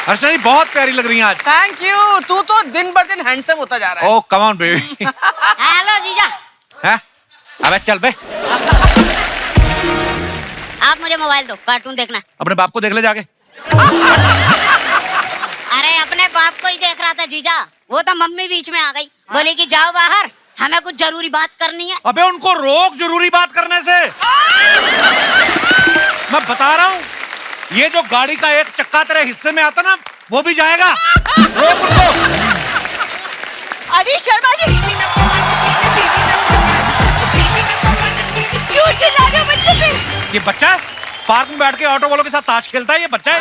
अर्चना जी बहुत प्यारी लग रही हैं आज। Thank you. तू तो दिन बर दिन हैंडसम होता जा रहा है। ओह कम ऑन बेबी। हेलो जीजा। हैं? अबे चल बे। आप मुझे मोबाइल दो, कार्टून देखना। अपने बाप को देख ले जाके। अरे अपने बाप को ही देख रहा था जीजा, वो तो मम्मी बीच में आ गई, बोली कि जाओ बाहर, हमें कुछ जरूरी बात करनी है। अबे उनको रोक जरूरी बात करने से। मैं बता रहा हूँ, ये जो गाड़ी का एक चक्का तेरे हिस्से में आता ना, वो भी जाएगा। रोक उनको। अरे शर्मा जी, क्यों चिल्ला रहे हो बच्चे पे? ये बच्चा है, पार्क में बैठ के ऑटो वालों के साथ ताश खेलता है। ये बच्चा है।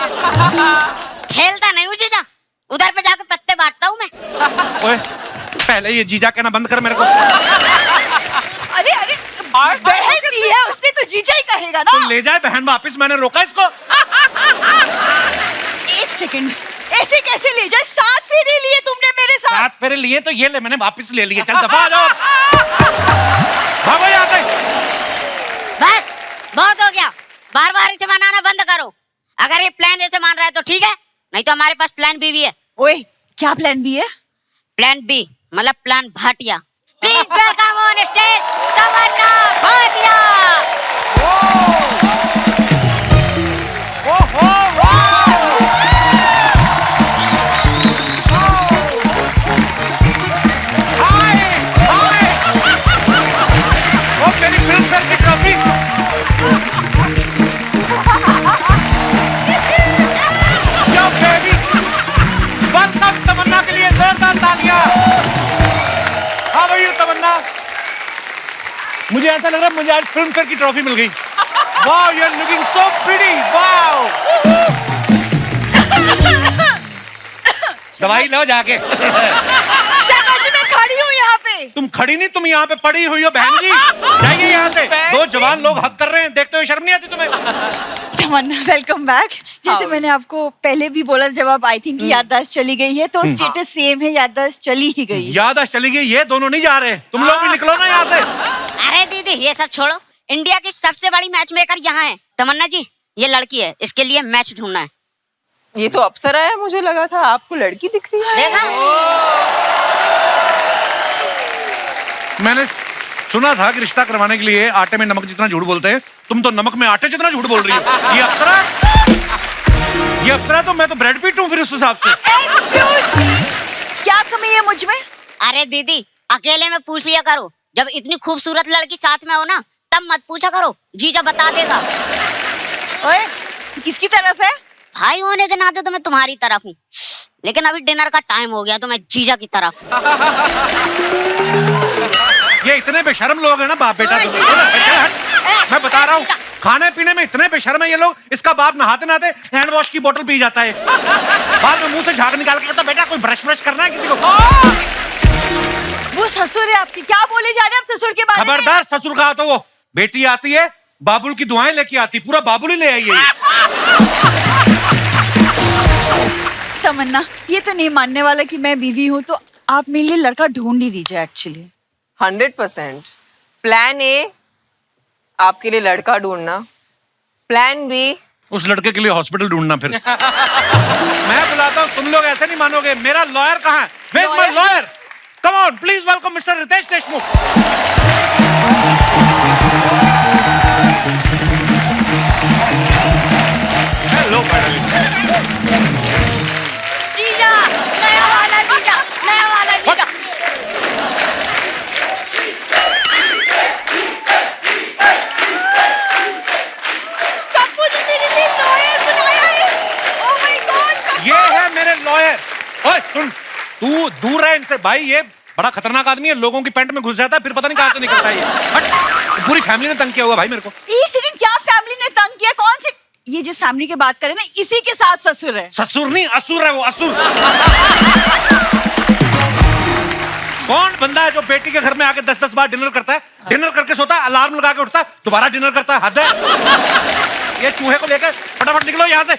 खेलता नहीं हूँ जीजा, उधर पे जाके पत्ते बांटता हूँ मैं। ओए, पहले ये जीजा कहना बंद कर मेरे को। अरे अरे, बहन दी है उसने तो जीजा ही कहेगा ना। तो ले जाए बहन वापिस, मैंने रोका इसको। एक सेकंड, ऐसे कैसे ले जाए? 7 फेरे लिए तुमने मेरे साथ। 7 फेरे लिए तो ये ले, मैंने वापिस ले लिए। चल दफा आ जाओ। भागो यहाँ से। बस बहुत हो गया, बार बार इसे मनाना बंद करो। अगर ये प्लान ऐसे मान रहा है तो ठीक है, नहीं तो हमारे पास प्लान बी भी है। ओए, क्या प्लान बी है? प्लान बी मतलब plan Bhatia. Please welcome on stage Tamannaah Bhatia. मेरी फिल्म फेयर की trophy. Yo baby, welcome Tamannaah के लिए जोरदार तालियां। हाँ भाई तमन्ना, मुझे ऐसा लग रहा है मुझे आज फिल्म फेयर की ट्रॉफी मिल गई। Wow, you are looking so pretty. Wow. दवाई लो जाके। शर्मा जी, मैं खड़ी हूँ यहाँ पे। तुम खड़ी नहीं, तुम यहाँ पे पड़ी हुई हो बहन जी। जाइए यहाँ से। दो जवान लोग हक कर रहे हैं, देखते हुए शर्म नहीं आती तुम्हें? तमन्ना वेलकम बैक। जैसे मैंने आपको पहले भी बोला, जब आप आई थिंक याददाश्त चली गई है, तो स्टेटस सेम है, याददाश्त चली ही गई। याददाश्त चली गई, ये दोनों नहीं जा रहे। तुम लोग भी निकलो ना यहाँ से। अरे दीदी ये सब छोड़ो, इंडिया की सबसे बड़ी मैच मेकर यहाँ है। तमन्ना जी, ये लड़की है, इसके लिए मैच ढूंढना है। ये तो अप्सरा है, मुझे लगा था आपको लड़की दिख रही है। देखा? मैंने सुना था कि रिश्ता करवाने के लिए आटे में नमक जितना झूठ बोलते हैं, तुम तो नमक में आटे जितना झूठ बोल रही हो। ये अप्सरा तो मैं तो ब्रेड पीट हूँ फिर उस हिसाब से। Excuse me, क्या कमी है मुझ में? अरे दीदी अकेले में पूछ लिया करो, जब इतनी खूबसूरत लड़की साथ में हो ना, तब मत पूछा करो, जीजा बता देगा। ओए, किसकी तरफ है? भाई होने के नाते तो मैं तुम्हारी तरफ हूँ, लेकिन अभी डिनर का टाइम हो गया तो मैं जीजा की तरफ। ये इतने बेशर्म लोग हैं ना बाप बेटा। मैं बता रहा हूँ, खाने पीने में इतने बेशर्म है ये लोग। इसका बाप नहाते नहाते हैंड वॉश की बोतल पी जाता है, बाद में मुंह से झाग निकाल के कहता बेटा कोई ब्रश ब्रश करना है किसी को। वो ससुर है आपकी, क्या बोले जा रहे हैं आप ससुर के बारे में? खबरदार, ससुर कहा तो वो बेटी आती है बाबुल की दुआएं लेके आती, पूरा बाबुल ही ले आई है। तमन्ना, ये तो नहीं मानने वाला कि मैं बीवी हूँ, तो आप मेरे लिए लड़का ढूंढ ही दीजिए। एक्चुअली 100%। प्लान ए आपके लिए लड़का ढूंढना, प्लान बी उस लड़के के लिए हॉस्पिटल ढूंढना। फिर मैं बुलाता हूँ, तुम लोग ऐसे नहीं मानोगे। मेरा लॉयर कहाँ है? Where's my lawyer? Come on, please welcome Mr. Riteish Deshmukh. Hello जीजा, नया वाला जीजा, नया वाला जीजा। कप्पू ने मेरे लिए लॉयर बुलाया है। Oh my God, Kappu. ये है मेरे लॉयर। ओए सुन, तू दूर रह इनसे भाई, ये बड़ा खतरनाक आदमी है, लोगों की पैंट में घुस जाता है, फिर पता नहीं कहाँ से निकलता है ये। हट, पूरी फैमिली ने तंग किया हुआ भाई मेरे को। एक सेकंड, क्या फैमिली ने तंग किया? कौन सी? ये जिस फैमिली की बात करें ना, इसी के साथ ससुर है। ससुर नहीं, असुर है वो, असुर। कौन बंदा है जो बेटी के घर में आके 10-10 बार डिनर करता है, डिनर करके सोता है, अलार्म लगा के उठता है, दोबारा डिनर करता है? हद है। ये चूहे को लेकर फटाफट निकलो यहाँ से।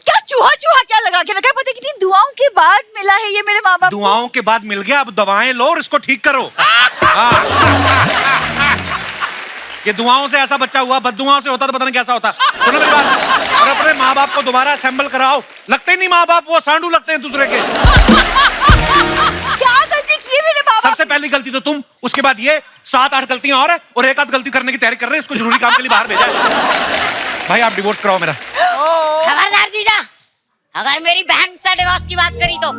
क्या चूहा चूहा क्या लगा के रखा है? पता कितनी दुआओं के बाद मिला है ये मेरे माँ बाप। दुआओं के बाद मिल गया, अब दवाएं लो और इसको ठीक करो। हाँ। ये दुआओं से ऐसा बच्चा हुआ, बददुआओं से होता तो पता नहीं कैसा होता। सुनो मेरी बात, और अपने माँ बाप बाप को दोबारा असेंबल कराओ। लगते ही नहीं माँ बाप, वो सांडू लगते हैं दूसरे के। क्या गलती की है मेरे बाबा? सबसे पहली गलती तो तुम, उसके बाद ये 7-8 गलतियां और है, और एक आध गलती करने की तैयारी कर रहे हैं। इसको जरूरी काम के लिए बाहर भेजा है। भाई आप डिवोर्स कराओ मेरा। खबरदार जीजा, अगर मेरी बहन से डिवोर्स की बात करी तो।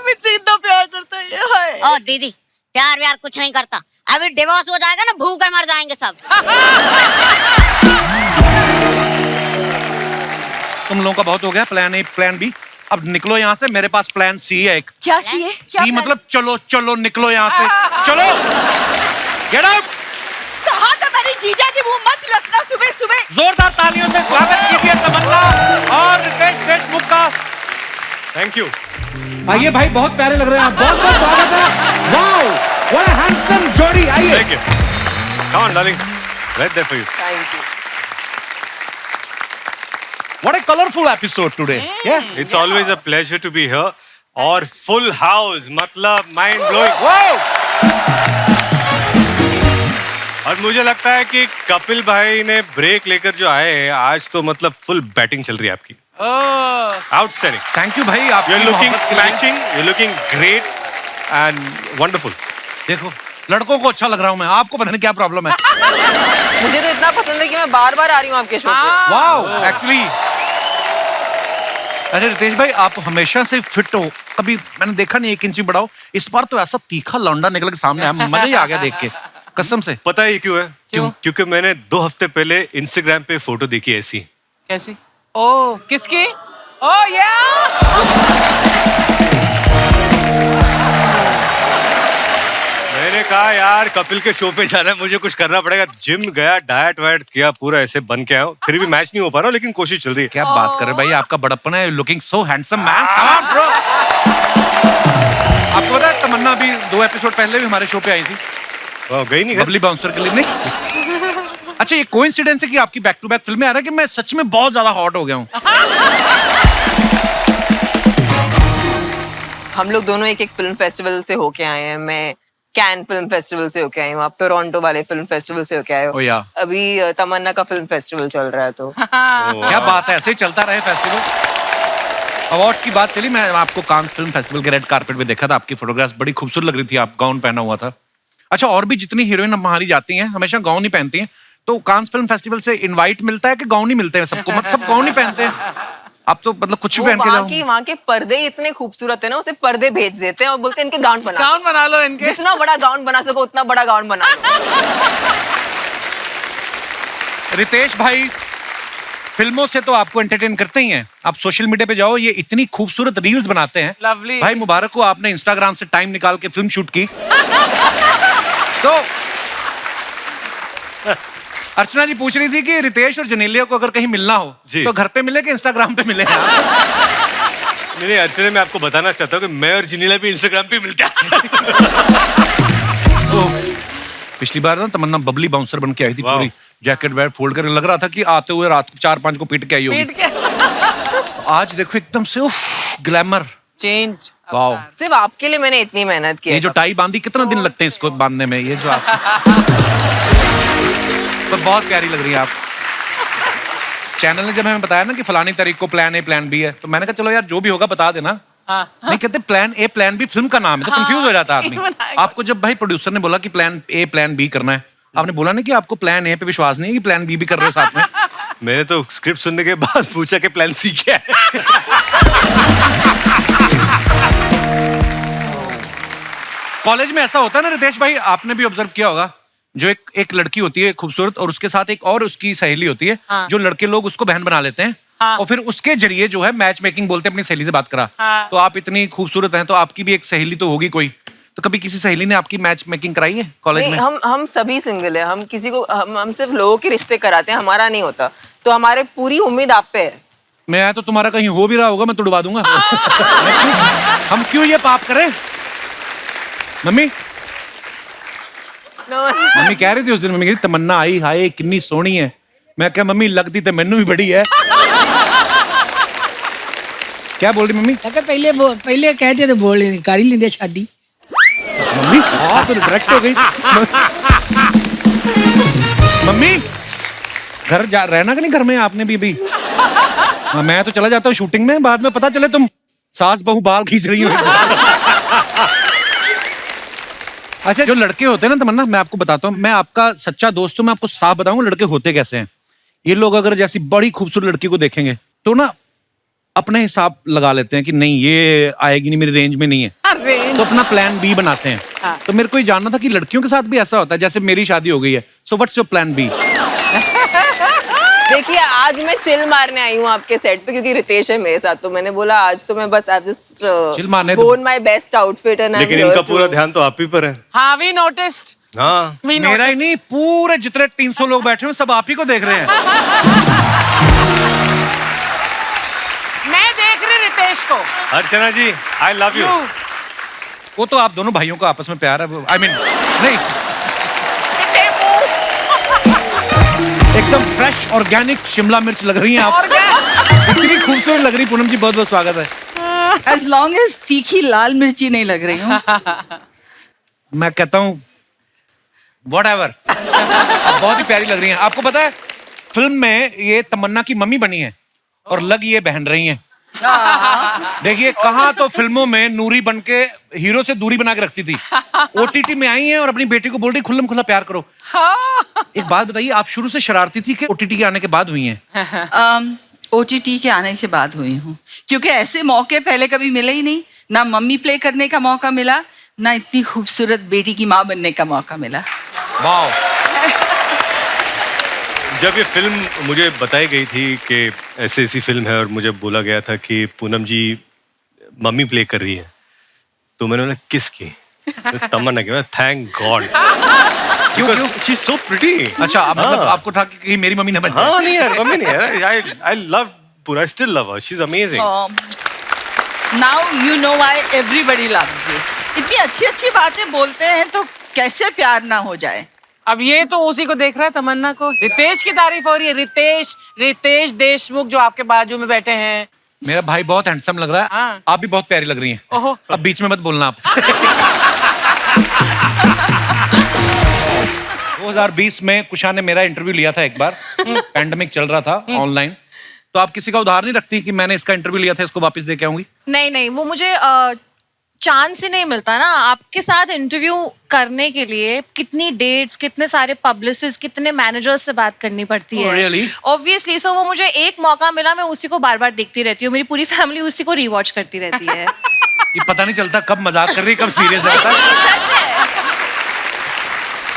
मुझसे इतना प्यार करता है ये, हाय। ओ दीदी, प्यार व्यार कुछ नहीं करता। अभी डिवोर्स हो जाएगा ना, भूखे मर जाएंगे सब। तुम लोगों का बहुत हो गया, प्लान ए प्लान बी। अब निकलो यहाँ से, मेरे पास प्लान सी है एक। क्या सी है? सी मतलब चलो चलो निकलो यहाँ से, चलो गेट आउट। कहा था मैंने जीजा जी, वो मत रखना सुबह सुबह। जोरदार तालियों से स्वागत कीजिए तमन्ना और रितेश देशमुख का। Thank you. आइए भाई, बहुत प्यारे लग रहे हैं आप, बहुत बहुत स्वागत है। वाओ, व्हाट अ हैंडसम जोड़ी। आइए। Thank you. Come on darling, right there for you. Thank you. What a colorful episode today. Yeah. It's always a pleasure to be here. और full house, मतलब mind blowing. Wow. और मुझे लगता है कि कपिल भाई ने ब्रेक लेकर जो आए हैं आज, तो मतलब फुल बैटिंग चल रही है आपकी। आउटस्टैंडिंग। Thank you भाई, आप You're looking smashing, you're looking great and wonderful. देखो, लड़कों को अच्छा लग रहा हूँ मैं, आपको पता नहीं क्या प्रॉब्लम है। मुझे तो इतना पसंद है कि मैं बार बार आ रही हूँ आपके शो पे। Wow, actually. अरे रितेश भाई, आप हमेशा से फिट हो, कभी मैंने देखा नहीं 1 इंच भी बढ़ाओ। इस बार तो ऐसा तीखा लौंडा निकल के सामने आया, मजा ही आ गया देख के, कसम से। पता है ये क्यों है? क्यों? क्योंकि मैंने 2 हफ्ते पहले इंस्टाग्राम पे फोटो देखी ऐसी। कैसी? ओ किसकी? ओ या मैंने कहा यार कपिल के शो पे जाना है, मुझे कुछ करना पड़ेगा। जिम गया, डाइट वाइट किया, पूरा ऐसे बन के आया हूं। फिर भी मैच नहीं हो पा रहा हूं, लेकिन कोशिश चल रही है। क्या बात कर रहे भाई, आपका बड़प्पन है। Looking so handsome man, come on bro. आपको पता है तमन्ना भी 2 एपिसोड पहले भी हमारे शो पे आई थी, गई नहीं घर? बबली बाउंसर के लिए। नहीं अच्छा, ये कोइंसिडेंस है कि आपकी बैक टू बैक फिल्में आ रहा है कि मैं सच में बहुत ज्यादा हॉट हो गया हूँ। हम लोग दोनों एक फिल्म फेस्टिवल से होके आए हैं। मैं कैन फिल्म फेस्टिवल से होके आई हूँ, आप टोरंटो वाले फिल्म फेस्टिवल से होके आए Oh, yeah. हो। अभी तमन्ना का फिल्म फेस्टिवल चल रहा है तो क्या बात है, ऐसे ही चलता रहे फेस्टिवल। अवार्ड्स की बात चली, मैं आपको कांस फिल्म फेस्टिवल के रेड कारपेट पे देखा था, आपकी फोटोग्राफ्स बड़ी खूबसूरत लग रही थी, आप गाउन पहना हुआ था। अच्छा, और भी जितनी हीरोइन हमारी जाती हैं हमेशा गाउन ही पहनती हैं, तो कांस फिल्म फेस्टिवल से इनवाइट मिलता है कि गाउन ही मिलते हैं सबको? मतलब सब गाउन ही पहनते हैं, आप तो मतलब कुछ भी पहन के जाओ। वहाँ के पर्दे इतने खूबसूरत है ना, उसे पर्दे भेज देते हैं और बोलते हैं इनके गाउन बना लो इनके। जितना बड़ा गाउन बना सको उतना बड़ा गाउन बना लो। रितेश भाई फिल्मों से तो आपको एंटरटेन करते ही हैं, आप सोशल मीडिया पे जाओ, ये इतनी खूबसूरत रील्स बनाते हैं। Lovely. भाई मुबारक हो, आपने इंस्टाग्राम से टाइम निकाल के फिल्म शूट की। तो अर्चना जी पूछ रही थी कि रितेश और जनेलिया को अगर कहीं मिलना हो जी। तो घर पे मिले कि इंस्टाग्राम पे मिले? नहीं अर्चना, मैं आपको बताना चाहता हूँ कि मैं और जिनीला भी इंस्टाग्राम पे मिलते हैं। तो पिछली बार ना तमन्ना बबली बाउंसर बन के आई थी, वाह। पूरी जैकेट वैट फोल्ड कर, लग रहा था कि आते हुए रात को 4-5 को पीट के आई होगी। पीट के आज देखो एकदम से उफ, ग्लैमर। चेंज। वाओ, सिर्फ आपके लिए मैंने इतनी मेहनत की ये है। जो टाई बांधी, कितना दिन लगते हैं इसको बांधने में? ये जो आप तो बहुत प्यारी लग रही है आप। चैनल ने जब हमें बताया ना कि फलानी तारीख को प्लान ए प्लान बी है, तो मैंने कहा चलो यार जो भी होगा बता देना। नहीं कहते plan A plan B film का नाम है, तो कंफ्यूज हो जाता है आदमी। आपको जब भाई प्रोड्यूसर ने बोला कि प्लान ए प्लान बी करना है, आपने बोला ना कि आपको प्लान ए पे विश्वास नहीं है कि प्लान बी भी कर रहे हो साथ में? मैंने तो स्क्रिप्ट सुनने के बाद पूछा कि प्लान सी क्या है। कॉलेज में ऐसा होता है ना रितेश भाई, आपने भी ऑब्जर्व किया होगा, जो एक लड़की होती है खूबसूरत और उसके साथ एक और उसकी सहेली होती है, जो लड़के लोग उसको बहन बना लेते हैं, और फिर उसके जरिए जो है मैच मेकिंग बोलते हैं, अपनी सहेली से बात करा। तो आप इतनी खूबसूरत हैं तो आपकी भी एक सहेली तो होगी कोई, तो कभी किसी सहेली ने आपकी मैच मेकिंग कराई है कॉलेज में? हम सभी सिंगल है, हम किसी को हम सिर्फ लोगों के रिश्ते कराते हैं, हमारा नहीं होता। तो हमारे पूरी उम्मीद आप पे है। मैं तो तुम्हारा कहीं हो भी रहा होगा, मैं तुड़वा दूंगा। हम क्यों ये पाप करें? मम्मी मम्मी कह रही थी उस दिन, मम्मी कह रही तमन्ना आई, हाय कितनी सोहनी है। मैं क्या मम्मी लगती तो मैनू भी बड़ी है। क्या बोल रही मम्मी? पहले कहते थे बोल कर ही लेंगे शादी। मम्मी हाँ तो डायरेक्ट हो गई। मम्मी घर जा रहना कि नहीं घर में आपने भी? हाँ, मैं तो चला जाता हूँ शूटिंग में, बाद में पता चले तुम सास बहू बाल खींच रही हो। अच्छा, जो लड़के होते हैं ना तमन्ना, मैं आपको बताता हूँ, मैं आपका सच्चा दोस्त हूँ, मैं आपको साफ बताऊंगा लड़के होते कैसे हैं। ये लोग अगर जैसी बड़ी खूबसूरत लड़की को देखेंगे तो ना अपने हिसाब लगा लेते हैं कि नहीं ये आएगी नहीं, मेरी रेंज में नहीं है, तो अपना प्लान बी बनाते हैं। तो मेरे को ये जानना था कि लड़कियों के साथ भी ऐसा होता है, जैसे मेरी शादी हो गई है, so what's your plan B? देखिए, आज मैं चिल मारने आई हूँ आपके सेट पे, क्योंकि रितेश है मेरे साथ, तो मैंने बोला आज तो मैं बस आई जस्ट चिल मारने worn my best outfit and I'm लेकिन here इनका to- पूरा ध्यान तो आप ही पर है। हाँ, we noticed. हाँ, We मेरा ही noticed. नहीं, पूरे जितने 300 लोग बैठे हैं सब आप ही को देख रहे हैं। मैं देख रही रितेश को। अर्चना जी, आई लव यू। वो तो आप दोनों भाइयों का आपस में प्यार है, आई मीन नहीं, एकदम फ्रेश ऑर्गेनिक शिमला मिर्च लग रही हैं आप। और क्या? इतनी खूबसूरत लग रही। पूनम जी बहुत बहुत स्वागत है। As long as तीखी लाल मिर्ची नहीं लग रही हूँ। मैं कहता हूँ whatever, आप बहुत ही प्यारी लग रही हैं। आपको पता है फिल्म में ये तमन्ना की मम्मी बनी है और लग ये बहन रही हैं। देखिए कहाँ तो फिल्मों में नूरी बन के हीरो से दूरी बना के रखती थी, ओटीटी में आई हैं और अपनी बेटी को बोल रही खुल्लम खुल्ला प्यार करो। एक बात बताइए, आप शुरू से शरारती थी कि ओटीटी के आने के बाद हुई हैं? OTT के आने के बाद हुई हूँ, क्योंकि ऐसे मौके पहले कभी मिले ही नहीं। ना मम्मी प्ले करने का मौका मिला, ना इतनी खूबसूरत बेटी की माँ बनने का मौका मिला। वाह। जब ये फिल्म मुझे बताई गई थी कि ऐसी फिल्म है और मुझे बोला गया था कि पूनम जी मम्मी प्ले कर रही है, तो मैंने बोला किसकी? तो तमन्ना की। थैंक गॉड, क्योंकि शी इज सो प्रिटी। अच्छा, मतलब आपको था कि मेरी मम्मी न बन जाए। हाँ नहीं यार, मम्मी नहीं यार, आई लव पूरा, I still love her, she is amazing. Now you know why everybody loves you. इतनी अच्छी अच्छी बातें बोलते हैं तो कैसे प्यार ना हो जाए। अब ये तो उसी को देख रहा है, तमन्ना को। रितेश की तारीफ हो रही है। रितेश देशमुख जो आपके बाजू में बैठे हैं। मेरा भाई बहुत हैंडसम लग रहा है। हाँ। आप भी बहुत प्यारी लग रही हैं। ओहो। अब बीच में मत बोलना आप। 2020 में कुशा ने मेरा इंटरव्यू लिया था एक बार, पैंडेमिक चल रहा था ऑनलाइन, तो आप किसी का उधार नहीं रखती कि मैंने इसका इंटरव्यू लिया था, इसको वापस दे के आऊंगी? नहीं नहीं, वो मुझे चांस ही नहीं मिलता ना। आपके साथ इंटरव्यू करने के लिए कितनी डेट्स, कितने सारे पब्लिसिस्ट, कितने मैनेजर्स से बात करनी पड़ती Oh, है। really? ऑब्वियसली। सो वो मुझे एक मौका मिला, मैं उसी को बार बार देखती रहती हूँ। मेरी पूरी फैमिली उसी को रिवॉच करती रहती है। ये पता नहीं चलता कब मजाक कर रही है, कब सीरियस है। सच है।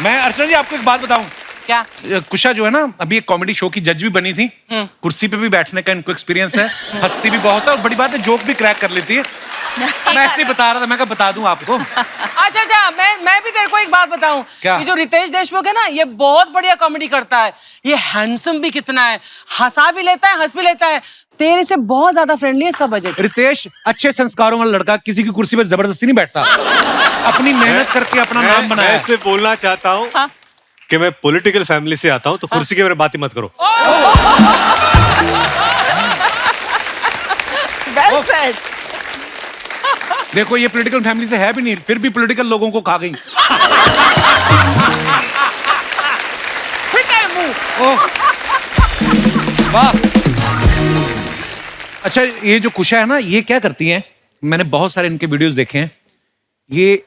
मैं अर्चना जी आपको एक बात बताऊं, क्या? कुशा जो है ना अभी एक कॉमेडी शो की जज भी बनी थी, कुर्सी पे भी बैठने का इनको एक्सपीरियंस है, हंसती भी बहुत है और बड़ी बात है जोक भी क्रैक कर लेती है। मैं ऐसे ही बता रहा था, मैं कहा बता दूं आपको। अच्छा, मैं भी तेरे को एक बात बताऊं। क्या? ये जो रितेश देशमुख है ना, ये बहुत बढ़िया कॉमेडी करता है। ये हैंडसम भी कितना है, हंसा भी लेता है, हंस भी लेता है। तेरे से बहुत ज्यादा फ्रेंडली है इसका बजट। रितेश अच्छे संस्कारों वाला लड़का, किसी की कुर्सी पे जबरदस्ती नहीं बैठता, अपनी मेहनत करके अपना नाम बनाया मैं है। सिर्फ बोलना चाहता हूँ कि मैं पॉलिटिकल फैमिली से आता हूँ, तो कुर्सी के बारे में बात ही मत करो। Well said. देखो ये पॉलिटिकल फैमिली से है भी नहीं, फिर भी पॉलिटिकल लोगों को खा गई। फिटे मुंह। ओह, वाह। अच्छा, ये जो कुशा है ना, ये क्या करती हैं, मैंने बहुत सारे इनके वीडियोस देखे हैं, ये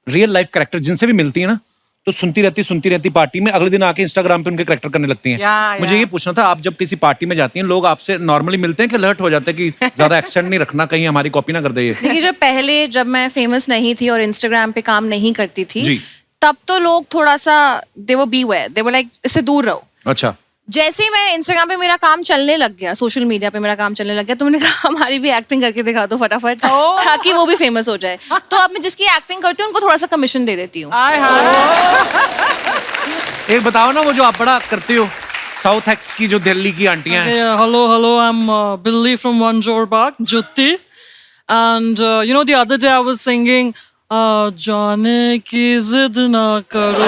रियल लाइफ कैरेक्टर जिनसे भी मिलती है ना, तो सुनती रहती पार्टी में, अगले दिन आके इंस्टाग्राम पे उनके कैरेक्टर करने लगती हैं। या। मुझे ये पूछना था, आप जब किसी पार्टी में जाती हैं, लोग आपसे नॉर्मली मिलते हैं कि अलर्ट हो जाते हैं कि ज्यादा एक्सेंट नहीं रखना, कहीं हमारी कॉपी ना कर दे ये? देखिए, जब मैं फेमस नहीं थी और इंस्टाग्राम पे काम नहीं करती थी, जी। तब तो लोग थोड़ा सा दे वो बीवेयर, दे वो लाइक इससे दूर रहो। अच्छा। जैसे ही मैं इंस्टाग्राम पे मेरा काम चलने लग गया, सोशल मीडिया पे मेरा काम चलने लग गया, तो मैंने कहा हमारी भी एक्टिंग करके दिखा दो फटाफट, ताकि वो भी फेमस हो जाए। तो अब मैं जिसकी एक्टिंग करती हूँ उनको थोड़ा सा कमीशन दे देती हूँ। आय हाय। एक बताओ ना, वो जो आप बड़ा करते हो साउथ एक्स की, जो दिल्ली की आंटियां हैं। Yeah, hello, I'm Billy from One Park, Jutti. And you know, the other day I was singing, जाने की जिद ना करो.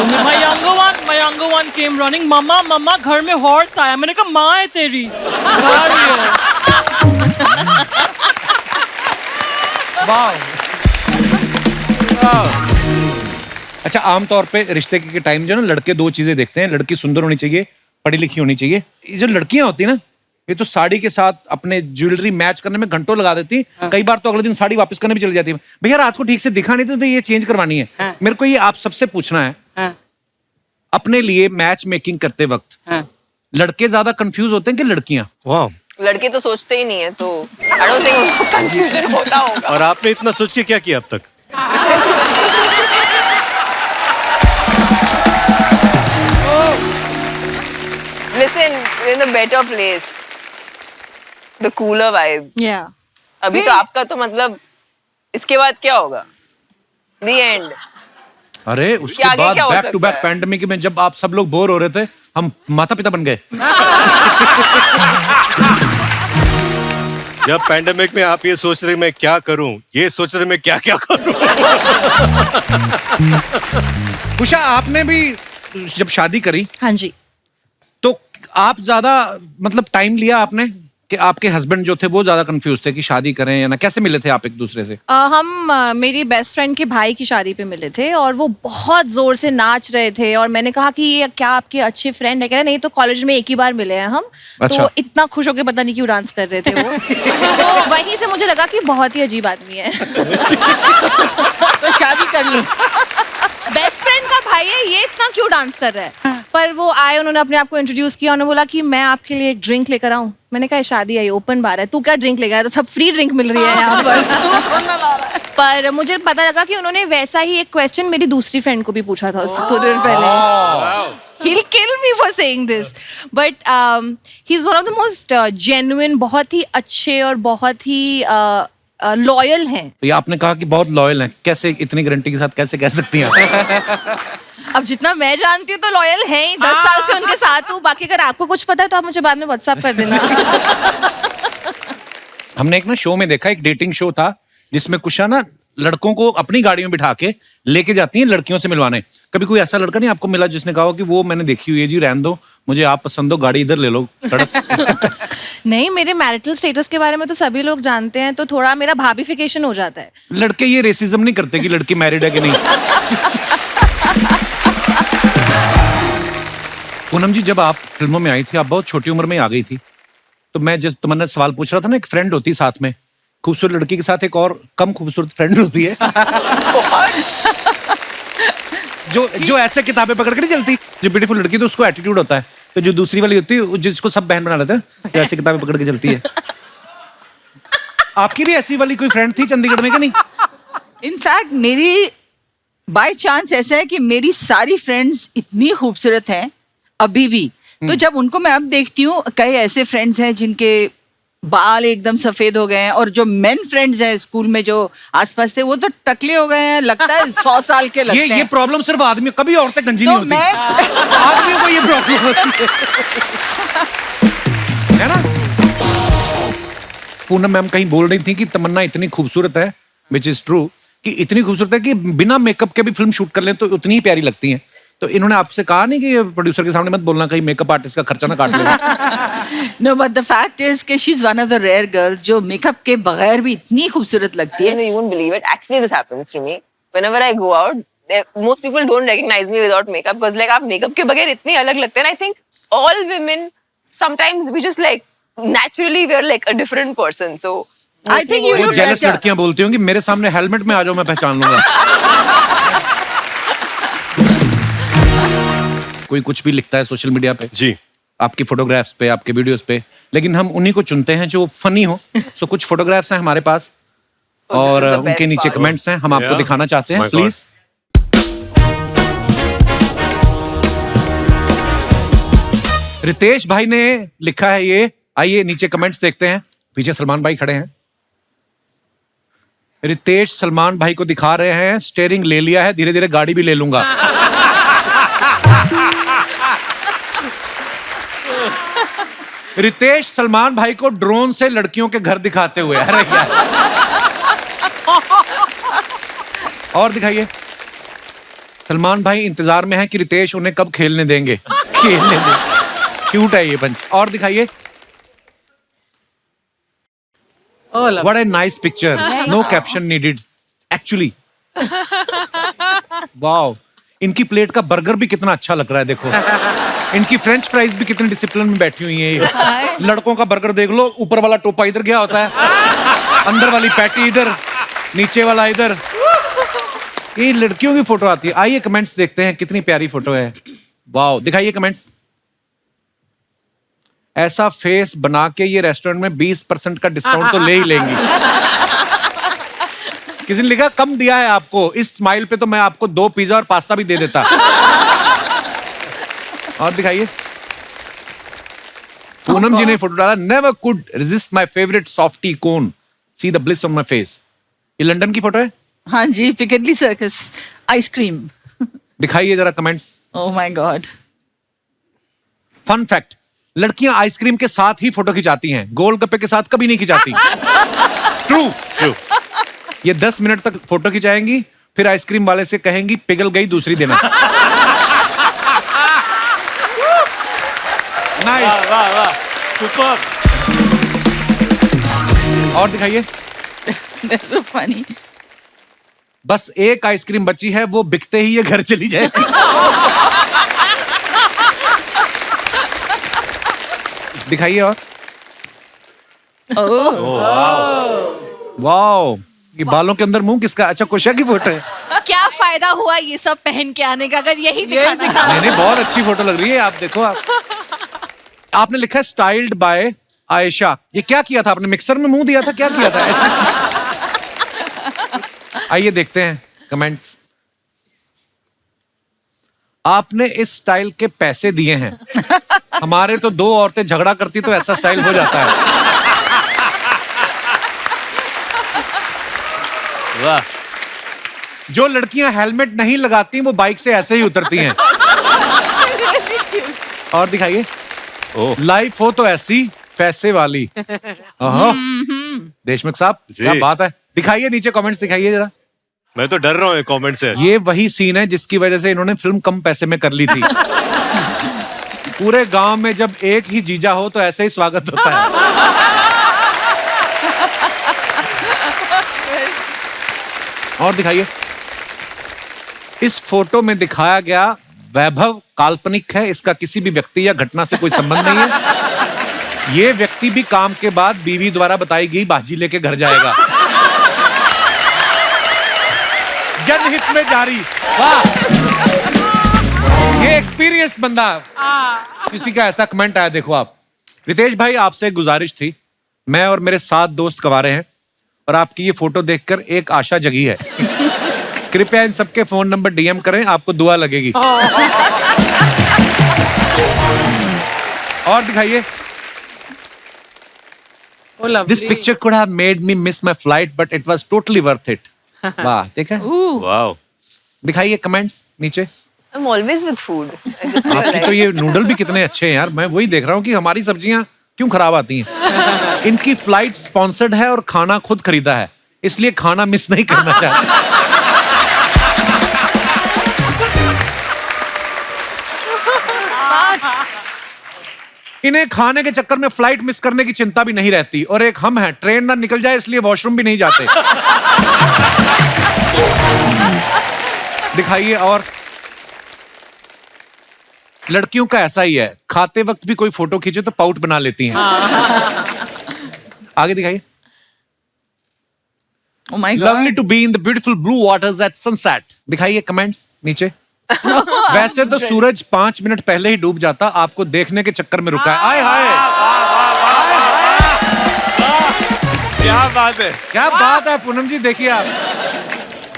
My younger one came running, मम्मा घर में हॉर्स आया. मैंने कहा माँ है तेरी, गा रही है. वाह। अच्छा, आमतौर पे रिश्ते के टाइम जो ना लड़के दो चीजें देखते हैं, लड़की सुंदर होनी चाहिए, पढ़ी लिखी होनी चाहिए। ये जो लड़कियां होती है ना, ये तो साड़ी के साथ अपने ज्वेलरी मैच करने में घंटों लगा देती। कई बार तो अगले दिन साड़ी वापस करने भी चली जाती है। भैया रात को ठीक से दिखा नहीं तो ये चेंज करवानी है। मेरे को ये आप सबसे पूछना है, अपने लिए मैच मेकिंग करते वक्त लड़के ज्यादा कंफ्यूज होते हैं कि लड़कियां? वाह, लड़के तो सोचते ही नहीं है, तो आई डोंट थिंक उनको कंफ्यूजन होता होगा। और आपने इतना सोच के क्या किया अब तक? Listen, we're in a better place. The cooler vibe. Yeah. अभी तो आपका तो मतलब इसके बाद क्या होगा? The end. अरे उसके आगे बाद क्या हो बैक टू सकता बैक है? पैंडेमिक में जब आप सब लोग बोर हो रहे थे, हम माता पिता बन गए। जब पैंडेमिक में आप ये सोच रहे मैं क्या करूं, ये सोच रहे मैं क्या क्या करूं। उषा, आपने भी जब शादी करी हाँ जी। तो आप ज्यादा मतलब टाइम लिया आपने कि आपके हस्बैंड जो थे वो ज्यादा कंफ्यूज थे कि शादी करें या ना? कैसे मिले थे आप एक दूसरे से? हम मेरी बेस्ट फ्रेंड के भाई की शादी पे मिले थे और वो बहुत जोर से नाच रहे थे और मैंने कहा कि ये क्या आपके अच्छे फ्रेंड है? कह रहे नहीं, तो कॉलेज में एक ही बार मिले हैं हम। अच्छा। तो इतना खुश होकर पता नहीं क्यों डांस कर रहे थे वो। तो वहीं से मुझे लगा कि बहुत ही अजीब आदमी है। तो शादी कर लो। बेस्ट फ्रेंड का भाई है, ये इतना क्यों डांस कर रहा है? पर वो आए, उन्होंने अपने आप को इंट्रोड्यूस किया, उन्होंने बोला कि मैं आपके लिए एक ड्रिंक लेकर आऊं। मैंने कहा शादी आई, ओपन बार है, तू क्या ड्रिंक लेकर आया? तो सब फ्री ड्रिंक मिल रही है यहाँ पर। पर मुझे पता लगा कि उन्होंने वैसा ही एक क्वेश्चन मेरी दूसरी फ्रेंड को भी पूछा था थोड़ी देर पहले। He'll kill me for saying this, but he's one of the most genuine, बहुत ही अच्छे और बहुत ही लॉयल हैं। तो ये आपने कहा कि बहुत लॉयल हैं, कैसे इतनी गारंटी के साथ कैसे कह सकती हैं आप? अब जितना मैं जानती हूँ तो लॉयल है ही, 10 साल से उनके साथ हूँ। बाकी अगर आपको कुछ पता है तो आप मुझे बाद में व्हाट्सएप कर देना। हमने एक ना शो में देखा, एक डेटिंग शो था जिसमें कुशा ना लड़कों को अपनी गाड़ी में बिठा के लेके जाती हैं लड़कियों से मिलवाने। कभी कोई ऐसा लड़का नहीं आपको मिला जिसने कहा कि वो मैंने देखी हुई है जी, रहने दो, मुझे आप पसंद हो, गाड़ी इधर ले लो? नहीं, मेरे मैरिटल स्टेटस के बारे में तो सभी लोग जानते हैं, तो थोड़ा मेरा भाभीफिकेशन हो जाता है। लड़के ये रेसिज्म नहीं करते कि लड़की मैरिड है कि नहीं? पूनम जी, जब आप फिल्मों में आई थी, आप बहुत छोटी उम्र में आ गई थी, तो मैं जिस तुमने सवाल पूछ रहा था ना, एक फ्रेंड होती साथ में, खूबसूरत लड़की के साथ एक और कम खूबसूरत फ्रेंड होती है। जो ऐसे किताबें पकड़ के नहीं चलती। जो ब्यूटीफुल लड़की तो उसको एटीट्यूड होता है, तो जो दूसरी वाली होती है जिसको सब बहन बना लेते हैं, तो ऐसे किताबें पकड़ के चलती है। आपकी भी ऐसी वाली कोई फ्रेंड थी चंडीगढ़ में कि नहीं? इनफैक्ट मेरी बाय चांस ऐसा है कि मेरी सारी फ्रेंड्स इतनी खूबसूरत हैं अभी भी। तो जब उनको मैं अब देखती हूँ, कई ऐसे फ्रेंड्स हैं जिनके बाल एकदम सफेद हो गए हैं, और जो मेन फ्रेंड्स हैं स्कूल में जो आसपास से, वो तो टकले हो गए हैं, लगता है 100 साल के लगते हैं। ये प्रॉब्लम सिर्फ आदमी, कभी औरतें गंजी तो नहीं होती। मैं आदमियों को ये प्रॉब्लम होती है ना? पूनम मैम कहीं बोल रही थी कि तमन्ना इतनी खूबसूरत है, विच इज ट्रू, कि इतनी खूबसूरत है कि बिना मेकअप के भी फिल्म शूट कर ले तो उतनी ही प्यारी लगती हैं। तो इन्होंने आपसे कहा नहीं कि प्रोड्यूसर के सामने मत बोलना, कहीं मेकअप आर्टिस्ट का खर्चा ना काट ले? No, but the fact is कि she is one of the rare girls जो मेकअप के बगैर भी इतनी खूबसूरत लगती है। You won't believe it. Actually, this happens to me. Whenever I go out, most people don't recognize me without makeup because like आप makeup के बगैर इतनी अलग लगते हैं. I think all women sometimes we just like naturally we are like a different person. So I think you वो look jealous better. लड़कियां बोलती होंगी मेरे सामने हेलमेट में आ जाओ, मैं पहचान लूंगा। कोई कुछ भी लिखता है सोशल मीडिया पे जी, आपकी फोटोग्राफ्स पे, आपके वीडियोस पे, लेकिन हम उन्हीं को चुनते हैं जो फनी हो। सो कुछ फोटोग्राफ्स हैं हमारे पास और this is the उनके best नीचे part. कमेंट्स हैं, हम आपको Yeah. दिखाना चाहते हैं, My God. प्लीज। रितेश भाई ने लिखा है ये, आइए नीचे कमेंट्स देखते हैं। पीछे सलमान भाई खड़े हैं। रितेश सलमान भाई को दिखा रहे हैं, स्टीयरिंग ले लिया है, धीरे धीरे गाड़ी भी ले लूंगा। रितेश सलमान भाई को ड्रोन से लड़कियों के घर दिखाते हुए। अरे यार, और दिखाइए। सलमान भाई इंतजार में है कि रितेश उन्हें कब खेलने देंगे। खेलने देंगे, क्यूट है ये पंच। और दिखाइए। What a nice picture. No caption needed. Actually. Wow, इनकी प्लेट का बर्गर भी कितना अच्छा लग रहा है, देखो। इनकी फ्रेंच फ्राइज भी कितने डिसिप्लिन में बैठी हुई है ये। लड़कों का बर्गर देख लो, ऊपर वाला टोपा इधर गया होता है, अंदर वाली पैटी इधर, नीचे वाला इधर। ये लड़कियों की फोटो आती है। आइए कमेंट्स देखते हैं, कितनी प्यारी फोटो है। वाओ, दिखाइए कमेंट्स। ऐसा फेस बना के ये रेस्टोरेंट में 20% का डिस्काउंट तो ले ही लेंगी। किसी ने लिखा कम दिया है आपको, इस स्माइल पे तो मैं आपको 2 पिज्जा और पास्ता भी दे देता। और दिखाइए, पूनम जी ने फोटो डाला, never could resist my favourite softy cone, see the bliss on my face. ये लंदन की फोटो है। हाँ जी, पिकेडली सर्कस आइसक्रीम। दिखाइए जरा comments. Oh my God. Fun fact, लड़कियां आइसक्रीम के साथ ही फोटो खिंचाती हैं, गोलगप्पे के साथ कभी नहीं खिंचाती। ट्रू। ये 10 मिनट तक फोटो खिंचाएंगी, फिर आइसक्रीम वाले से कहेंगी पिघल गई, दूसरी देना। नाइस, वाह वाह, सुपर। और दिखाइए। That's so funny. बस एक आइसक्रीम बची है, वो बिकते ही ये घर चली जाएगी। दिखाइए। और वाओ, ये बालों के अंदर मुंह किसका? अच्छा, कुशा की फोटो है। क्या फायदा हुआ ये सब पहन के आने का, अगर यही दिखाना था। नहीं, बहुत अच्छी फोटो लग रही है। आप देखो, आपने लिखा है स्टाइल्ड बाय आयशा। ये क्या किया था आपने? मिक्सर में मुंह दिया था, क्या किया था ऐसे? आइए देखते हैं कमेंट्स। आपने इस स्टाइल के पैसे दिए हैं, हमारे तो 2 औरतें झगड़ा करती तो ऐसा स्टाइल हो जाता है। वाह। जो लड़कियां हेलमेट नहीं लगाती वो बाइक से ऐसे ही उतरती हैं। और दिखाइए। लाइफ हो तो ऐसी पैसे वाली। देशमुख साहब, क्या बात है। दिखाइए नीचे कमेंट्स, दिखाइए जरा। मैं तो डर रहा हूँ कमेंट से। ये वही सीन है जिसकी वजह से इन्होंने फिल्म कम पैसे में कर ली थी। पूरे गांव में जब एक ही जीजा हो तो ऐसे ही स्वागत होता है। और दिखाइए। इस फोटो में दिखाया गया वैभव काल्पनिक है, इसका किसी भी व्यक्ति या घटना से कोई संबंध नहीं है। ये व्यक्ति भी काम के बाद बीवी द्वारा बताई गई बाजी लेके घर जाएगा। जनहित में जारी। वाह, ये एक्सपीरियंस बंदा। किसी का ऐसा कमेंट आया, देखो आप। रितेश भाई, आपसे एक गुजारिश थी, मैं और मेरे 7 दोस्त कवारे हैं और आपकी ये फोटो देखकर एक आशा जगी है। कृपया इन सबके फोन नंबर डीएम करें, आपको दुआ लगेगी। और दिखाइए। This picture could have made me miss my flight, but it was totally worth it. वाह, देखा? वाह। दिखाइए कमेंट्स नीचे। I'm always with food. I just आपकी तो realized. ये नूडल भी कितने अच्छे हैं यार। मैं वही देख रहा हूँ कि हमारी सब्जियां क्यों खराब आती हैं। इनकी फ्लाइट स्पॉन्सर्ड है और खाना खुद खरीदा है, इसलिए खाना मिस नहीं करना चाहते। इन्हें खाने के चक्कर में फ्लाइट मिस करने की चिंता भी नहीं रहती। और एक हम हैं, ट्रेन ना निकल जाए इसलिए वॉशरूम भी नहीं जाते। दिखाइए। और लड़कियों का ऐसा ही है, खाते वक्त भी कोई फोटो खींचे तो पाउट बना लेती हैं। आगे दिखाइए। Oh my God. Lovely to be in the beautiful blue waters at sunset. दिखाइए कमेंट्स नीचे। वैसे तो सूरज 5 मिनट पहले ही डूब जाता, आपको देखने के चक्कर में रुका है। आय हाय, क्या बात है। क्या बात है पूनम जी। देखिए आप,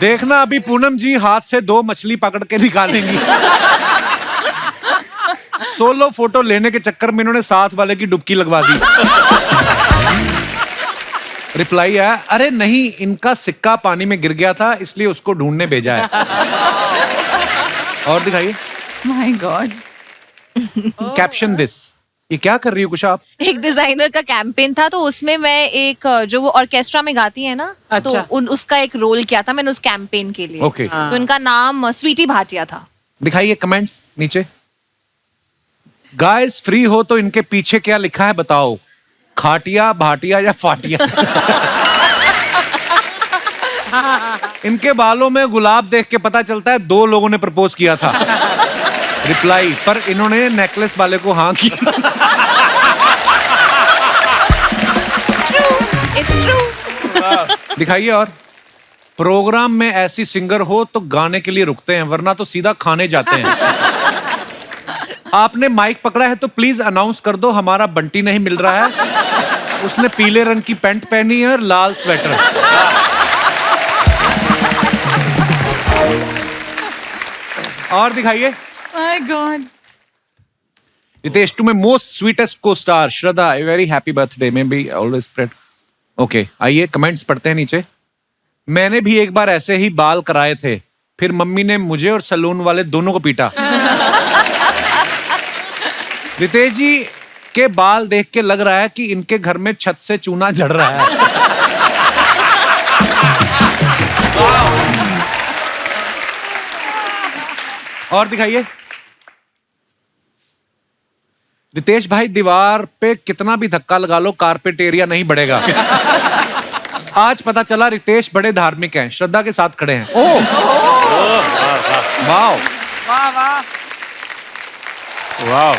देखना अभी पूनम जी हाथ से 2 मछली पकड़ के निकालेंगी। सोलो फोटो लेने के चक्कर में इन्होंने साथ वाले की डुबकी लगवा दी। रिप्लाई है, अरे नहीं, इनका सिक्का पानी में गिर गया था इसलिए उसको ढूंढने भेजा है। और दिखाइए। My God. Caption this. ये क्या कर रही हो कुशा आप? एक डिजाइनर का कैंपेन था, तो उसमें मैं एक जो वो ऑर्केस्ट्रा में गाती है ना, अच्छा। तो उसका एक रोल किया था मैंने उस कैंपेन के लिए। Okay. तो इनका नाम स्वीटी भाटिया था। दिखाइए कमेंट्स नीचे। गाइस फ्री हो तो इनके पीछे क्या लिखा है बताओ, खाटिया, भाटिया या फाटिया? इनके बालों में गुलाब देख के पता चलता है 2 लोगों ने प्रपोज किया था। रिप्लाई, पर इन्होंने नेकलेस वाले को हाँ किया। It's true. दिखाइए। और प्रोग्राम में ऐसी सिंगर हो तो गाने के लिए रुकते हैं, वरना तो सीधा खाने जाते हैं। आपने माइक पकड़ा है तो प्लीज अनाउंस कर दो, हमारा बंटी नहीं मिल रहा है। उसने पीले रंग की पैंट पहनी है और लाल स्वेटर। और दिखाइए। My God. Ritesh, to my most sweetest को star Shraddha, a very happy birthday, may be always spread. Okay, आइए कमेंट्स पढ़ते हैं नीचे। मैंने भी एक बार ऐसे ही बाल कराए थे, फिर मम्मी ने मुझे और सैलून वाले दोनों को पीटा। रितेश जी के बाल देख के लग रहा है कि इनके घर में छत से चूना झड़ रहा है। और दिखाइए। रितेश भाई, दीवार पे कितना भी धक्का लगा लो कारपेट एरिया नहीं बढ़ेगा। आज पता चला रितेश बड़े धार्मिक हैं, श्रद्धा के साथ खड़े हैं। ओह वाह वाह वाह वाह